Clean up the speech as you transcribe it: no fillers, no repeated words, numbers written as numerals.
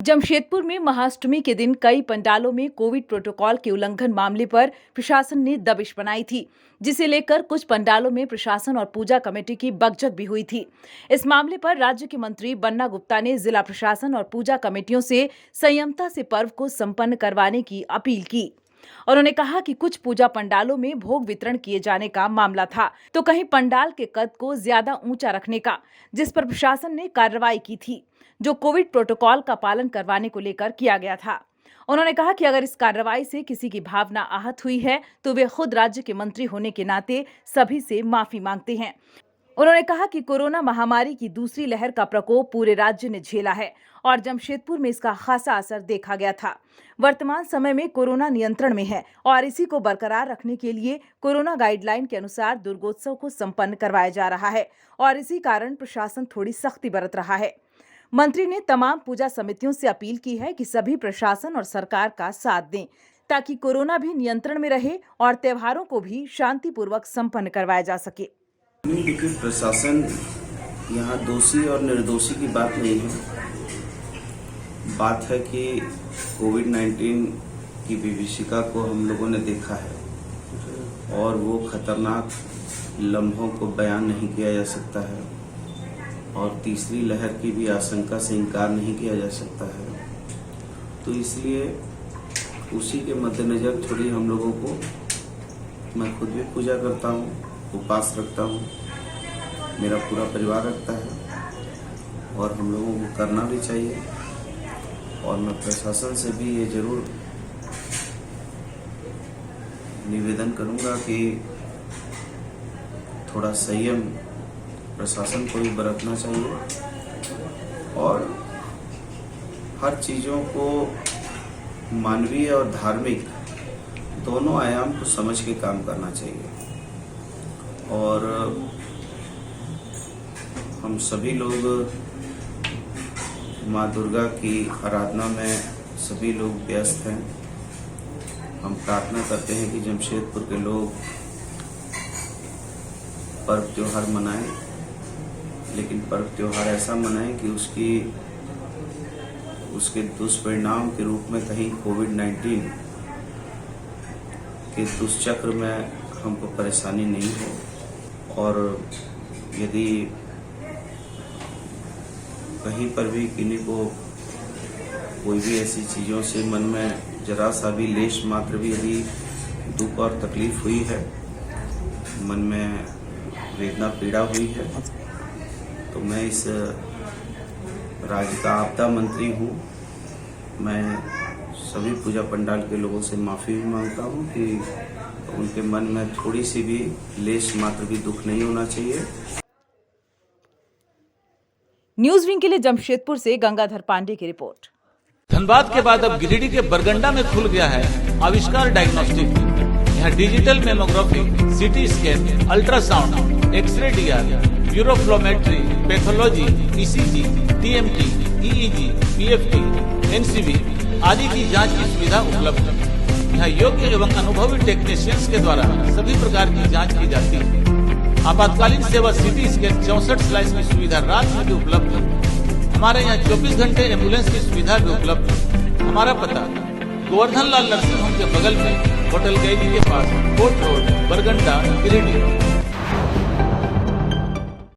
जमशेदपुर में महाअष्टमी के दिन कई पंडालों में कोविड प्रोटोकॉल के उल्लंघन मामले पर प्रशासन ने दबिश बनाई थी, जिसे लेकर कुछ पंडालों में प्रशासन और पूजा कमेटी की बकझक भी हुई थी। इस मामले पर राज्य के मंत्री बन्ना गुप्ता ने जिला प्रशासन और पूजा कमेटियों से संयमता से पर्व को संपन्न करवाने की अपील की। उन्होंने कहा कि कुछ पूजा पंडालों में भोग वितरण किए जाने का मामला था, तो कहीं पंडाल के कद को ज्यादा ऊंचा रखने का, जिस पर प्रशासन ने कार्रवाई की थी, जो कोविड प्रोटोकॉल का पालन करवाने को लेकर किया गया था। उन्होंने कहा कि अगर इस कार्रवाई से किसी की भावना आहत हुई है तो वे खुद राज्य के मंत्री होने के नाते सभी से माफी मांगते हैं। उन्होंने कहा कि कोरोना महामारी की दूसरी लहर का प्रकोप पूरे राज्य ने झेला है और जमशेदपुर में इसका खासा असर देखा गया था। वर्तमान समय में कोरोना नियंत्रण में है और इसी को बरकरार रखने के लिए कोरोना गाइडलाइन के अनुसार दुर्गोत्सव को संपन्न करवाया जा रहा है और इसी कारण प्रशासन थोड़ी सख्ती बरत रहा है। मंत्री ने तमाम पूजा समितियों से अपील की है कि सभी प्रशासन और सरकार का साथ दें ताकि कोरोना भी नियंत्रण में रहे और त्योहारों को भी शांतिपूर्वक संपन्न करवाया जा सके। देखिए, प्रशासन यहाँ दोषी और निर्दोषी की बात नहीं है। बात है कि कोविड-19 की विभीषिका को हम लोगों ने देखा है और वो खतरनाक लम्हों को बयान नहीं किया जा सकता है और तीसरी लहर की भी आशंका से इनकार नहीं किया जा सकता है। तो इसलिए उसी के मद्देनजर थोड़ी हम लोगों को, मैं खुद भी पूजा करता हूँ, उपवास रखता हूँ, मेरा पूरा परिवार रखता है और हम लोगों को करना भी चाहिए। और मैं प्रशासन से भी ये जरूर निवेदन करूँगा कि थोड़ा संयम प्रशासन को भी बरतना चाहिए और हर चीज़ों को मानवीय और धार्मिक दोनों आयाम को समझ के काम करना चाहिए। और हम सभी लोग माँ दुर्गा की आराधना में सभी लोग व्यस्त हैं। हम प्रार्थना करते हैं कि जमशेदपुर के लोग पर्व त्योहार मनाएं, लेकिन पर्व त्योहार ऐसा मनाएं कि उसके दुष्परिणाम के रूप में कहीं कोविड-19 के दुष्चक्र में हमको परेशानी नहीं हो। और यदि कहीं पर भी किन्हीं को कोई भी ऐसी चीज़ों से मन में जरा सा भी लेश मात्र भी यदि दुख और तकलीफ हुई है, मन में वेदना पीड़ा हुई है, तो मैं इस राज्य का आपदा मंत्री हूँ। मैं सभी पूजा पंडाल के लोगों से माफ़ी भी मांगता हूँ कि उनके मन में थोड़ी सी भी लेश मात्र भी दुख नहीं होना चाहिए। न्यूज़ विंग के लिए जमशेदपुर से गंगाधर पांडे की रिपोर्ट। धनबाद के बाद अब गिरिडीह के बरगंडा में खुल गया है आविष्कार डायग्नोस्टिक। यहाँ digital mammography, CT scan, ultrasound, X ray DR, uroflowmetry, pathology, ECG, TMT, EEG, PFT, NCV आदि की जांच की सुविधा उपलब्ध है। यहाँ योग्य एवं अनुभवी टेक्नीशियंस के द्वारा सभी प्रकार की जांच की जाती है। आपातकालीन सेवा सीटी स्कैन 64 स्लाइस की सुविधा रात में भी उपलब्ध है। हमारे यहाँ 24 घंटे एम्बुलेंस की सुविधा भी उपलब्ध है। हमारा पता गोवर्धन लाल नर्सिंग होम के बगल में होटल कैदी के पास, कोर्ट रोड, बरगंडा, गिरिडीह।